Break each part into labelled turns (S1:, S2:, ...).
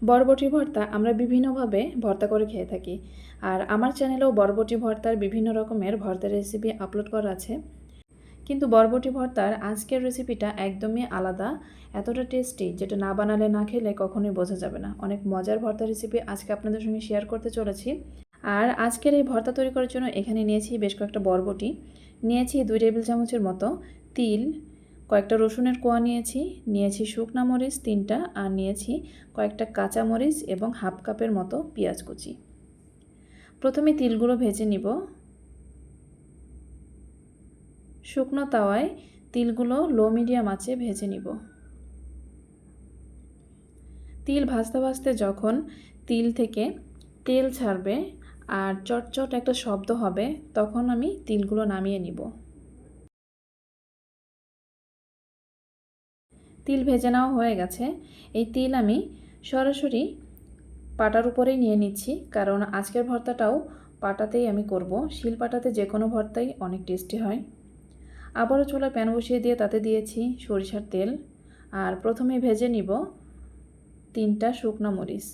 S1: বরবটি ভর্তা আমরা বিভিন্নভাবে ভর্তা করে খেয়ে থাকি। আর আমার চ্যানেলেও বরবটি ভর্তার বিভিন্ন রকমের ভর্তার রেসিপি আপলোড করা আছে। কিন্তু বরবটি ভর্তার আজকের রেসিপিটা একদমই আলাদা, এতটা টেস্টি যেটা না বানালে না খেলে কখনোই বোঝা যাবে না। অনেক মজার ভর্তা রেসিপি আজকে আপনাদের সঙ্গে শেয়ার করতে চলেছি। আর আজকের এই ভর্তা তৈরি করার জন্য এখানে নিয়েছি বেশ কয়েকটা বরবটি, নিয়েছি 2 টেবিল চামচের মতো তিল, কয়েকটা রসুনের কোয়া নিয়েছি শুকনা মরিচ 3টা, আর নিয়েছি কয়েকটা কাঁচা মরিচ এবং হাফ কাপের মতো পেঁয়াজ কুচি। প্রথমে তিলগুলো ভেজে নিব। শুকনো তাওয়ায় তিলগুলো লো মিডিয়াম আঁচে ভেজে নিব। তিল ভাজতে ভাজতে যখন তিল থেকে তেল ছাড়বে আর চটচট একটা শব্দ হবে, তখন আমি তিলগুলো নামিয়ে নিব। তিল ভেজে নেওয়া হয়ে গেছে। এই তিল আমি সরাসরি পাটার উপরেই নিয়ে নিচ্ছি, কারণ আজকের ভর্তাটাও পাটাতেই আমি করব। শিল পাটাতে যে কোনো ভর্তাই অনেক টেস্টি হয়। আবারও চুলায় প্যান বসিয়ে দিয়ে তাতে দিয়েছি সরিষার তেল, আর প্রথমে ভেজে নিব 3টা শুকনো মরিচ।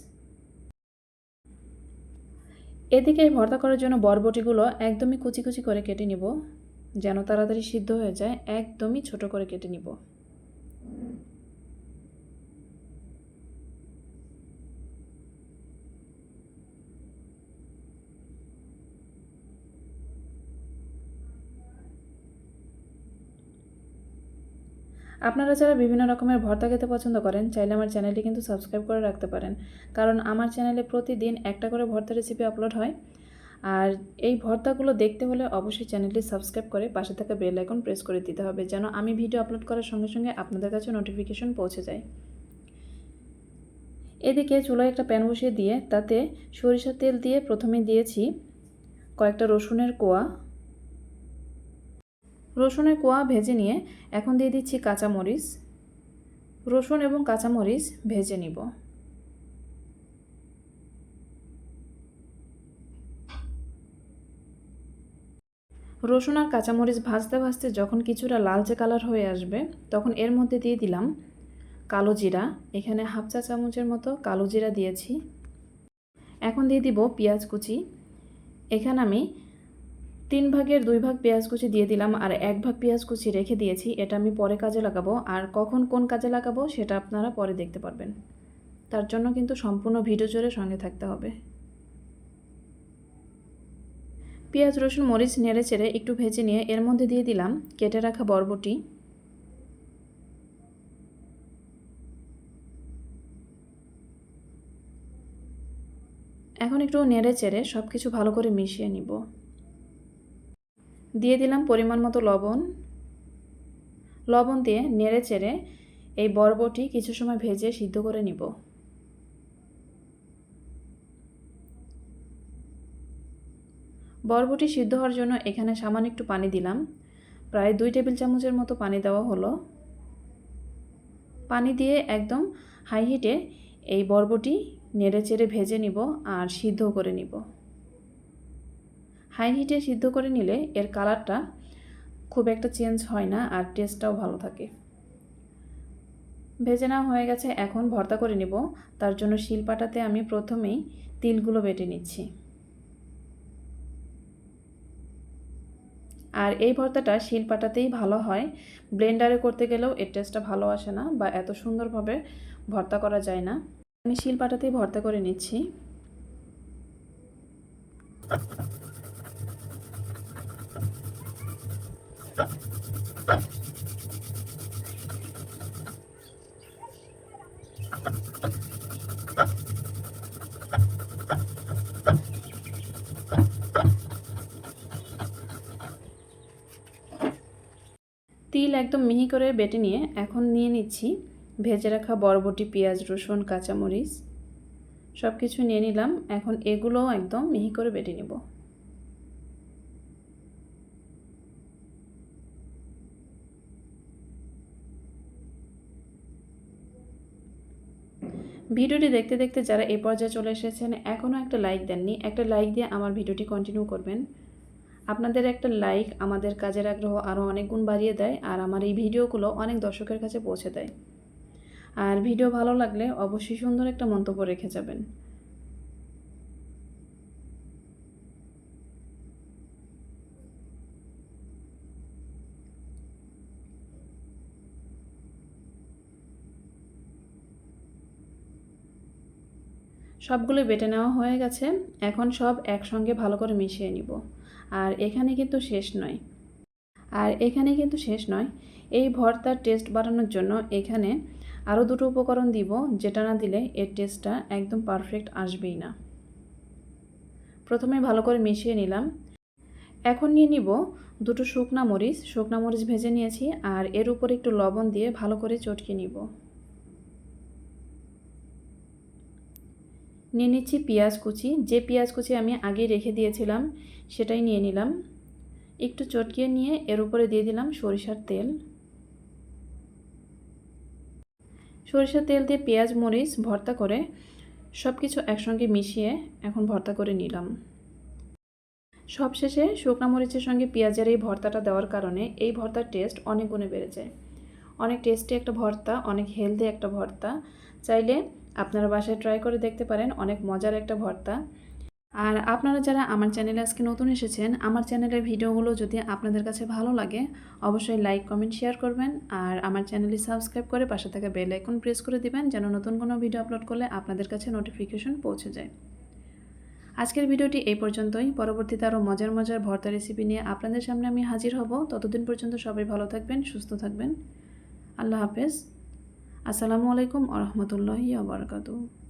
S1: এদিকে ভর্তা করার জন্য বরবটিগুলো একদমই কুচি কুচি করে কেটে নিব, যেন তাড়াতাড়ি সিদ্ধ হয়ে যায়। একদমই ছোট করে কেটে নিব। আপনারা যারা বিভিন্ন রকমের ভর্তা খেতে পছন্দ করেন, চাইলে আমার চ্যানেলটি কিন্তু সাবস্ক্রাইব করে রাখতে পারেন, কারণ আমার চ্যানেলে প্রতিদিন একটা করে ভর্তা রেসিপি আপলোড হয়। আর এই ভর্তাগুলো দেখতে হলে অবশ্যই চ্যানেলটি সাবস্ক্রাইব করে পাশে থাকা বেল আইকন প্রেস করে দিতে হবে, যেন আমি ভিডিও আপলোড করার সঙ্গে সঙ্গে আপনাদের কাছে নোটিফিকেশন পৌঁছে যায়। এদিকে চুলায় একটা প্যান বসিয়ে দিয়ে তাতে সরিষার তেল দিয়ে প্রথমে দিয়েছি কয়েকটা রসুনের কোয়া। রসুনের কোয়া ভেজে নিয়ে এখন দিয়ে দিচ্ছি কাঁচামরিচ। রসুন এবং কাঁচামরিচ ভেজে নিব। রসুন আর কাঁচামরিচ ভাজতে ভাজতে যখন কিছুটা লালচে কালার হয়ে আসবে, তখন এর মধ্যে দিয়ে দিলাম কালো জিরা। এখানে হাফ চা চামচের মতো কালো জিরা দিয়েছি। এখন দিয়ে দিব পেঁয়াজ কুচি। এখানে আমি 3 ভাগের 2 ভাগ পেঁয়াজ কুচি দিয়ে দিলাম, আর 1 ভাগ পেঁয়াজ কুচি রেখে দিয়েছি। এটা আমি পরে কাজে লাগাবো, আর কখন কোন কাজে লাগাবো সেটা আপনারা পরে দেখতে পারবেন। তার জন্য কিন্তু সম্পূর্ণ ভিডিও জুড়ে সঙ্গে থাকতে হবে। পেঁয়াজ রসুন মরিচ নেড়ে চেড়ে একটু ভেজে নিয়ে এর মধ্যে দিয়ে দিলাম কেটে রাখা বরবটি। এখন একটু নেড়ে চেড়ে সব কিছু ভালো করে মিশিয়ে নিব। দিয়ে দিলাম পরিমাণ মতো লবণ। লবণ দিয়ে নেড়ে চেড়ে এই বরবটি কিছু সময় ভেজে সিদ্ধ করে নিব। বরবটি সিদ্ধ হওয়ার জন্য এখানে সামান্য একটু পানি দিলাম, প্রায় 2 টেবিল চামচের মতো পানি দেওয়া হলো। পানি দিয়ে একদম হাই হিটে এই বরবটি নেড়ে চেড়ে ভেজে নিব আর সিদ্ধ করে নিব। হাই হিটে সিদ্ধ করে নিলে এর কালারটা খুব একটা চেঞ্জ হয় না, আর টেস্টটাও ভালো থাকে। ভেজে নেওয়া হয়ে গেছে, এখন ভর্তা করে নিব। তার জন্য শিলপাটাতে আমি প্রথমেই তিলগুলো বেটে নিচ্ছি। আর এই ভর্তাটা শিলপাটাতেই ভালো হয়, ব্লেন্ডারে করতে গেলেও এর টেস্টটা ভালো আসে না, বা এত সুন্দরভাবে ভর্তা করা যায় না। আমি শিলপাটাতেই ভর্তা করে নিচ্ছি। তিল একদম মিহি করে বেটে নিয়ে এখন নিয়ে নিচ্ছি ভেজে রাখা বরবটি, পেঁয়াজ রসুন কাঁচামরিচ সব কিছু নিয়ে নিলাম। এখন এগুলোও একদম মিহি করে বেটে নেব। ভিডিওটি দেখতে দেখতে যারা এই পর্যায়ে চলে এসেছেন, এখনও একটা লাইক দেননি, একটা লাইক দিয়ে আমার ভিডিওটি কন্টিনিউ করবেন। আপনাদের একটা লাইক আমাদের কাজের আগ্রহ আরও অনেক গুণ বাড়িয়ে দেয়, আর আমার এই ভিডিওগুলো অনেক দর্শকের কাছে পৌঁছে দেয়। আর ভিডিও ভালো লাগলে অবশ্যই সুন্দর একটা মন্তব্য রেখে যাবেন। সবগুলো বেটে নেওয়া হয়ে গেছে। এখন সব একসঙ্গে ভালো করে মিশিয়ে নিব। আর এখানে কিন্তু শেষ নয়, এই ভর্তার টেস্ট বাড়ানোর জন্য এখানে আরও দুটো উপকরণ দিব, যেটা না দিলে এর টেস্টটা একদম পারফেক্ট আসবেই না। প্রথমে ভালো করে মিশিয়ে নিলাম। এখন নিয়ে নিব দুটো শুকনা মরিচ ভেজে নিয়েছি, আর এর উপরে একটু লবণ দিয়ে ভালো করে চটকে নিব। নিয়ে নিচ্ছি পেঁয়াজ কুচি, যে পেঁয়াজ কুচি আমি আগেই রেখে দিয়েছিলাম সেটাই নিয়ে নিলাম। একটু চটকিয়ে নিয়ে এর উপরে দিয়ে দিলাম সরিষার তেল। সরিষার তেল দিয়ে পেঁয়াজ মরিচ ভর্তা করে সব কিছু একসঙ্গে মিশিয়ে এখন ভর্তা করে নিলাম। সবশেষে শুকনো মরিচের সঙ্গে পেঁয়াজের এই ভর্তাটা দেওয়ার কারণে এই ভর্তার টেস্ট অনেক গুণে বেড়ে যায়। অনেক টেস্টি একটা ভর্তা, অনেক হেলদি একটা ভর্তা। চাইলে আপনারা বাসায় ট্রাই করে দেখতে পারেন, অনেক মজার একটা ভর্তা। আর আপনারা যারা আমার চ্যানেলে আজকে নতুন এসেছেন, আমার চ্যানেলের ভিডিওগুলো যদি আপনাদের কাছে ভালো লাগে অবশ্যই লাইক কমেন্ট শেয়ার করবেন, আর আমার চ্যানেলটি সাবস্ক্রাইব করে পাশে থাকা বেল আইকন প্রেস করে দিবেন, যেন নতুন কোনো ভিডিও আপলোড করলে আপনাদের কাছে নোটিফিকেশন পৌঁছে যায়। আজকের ভিডিওটি এই পর্যন্তই। পরবর্তীতে আরও মজার মজার ভর্তা রেসিপি নিয়ে আপনাদের সামনে আমি হাজির হব। ততদিন পর্যন্ত সবাই ভালো থাকবেন, সুস্থ থাকবেন। আল্লাহ হাফেজ। আসসালামু আলাইকুম ওয়া রাহমাতুল্লাহি ওয়া বারাকাতুহু।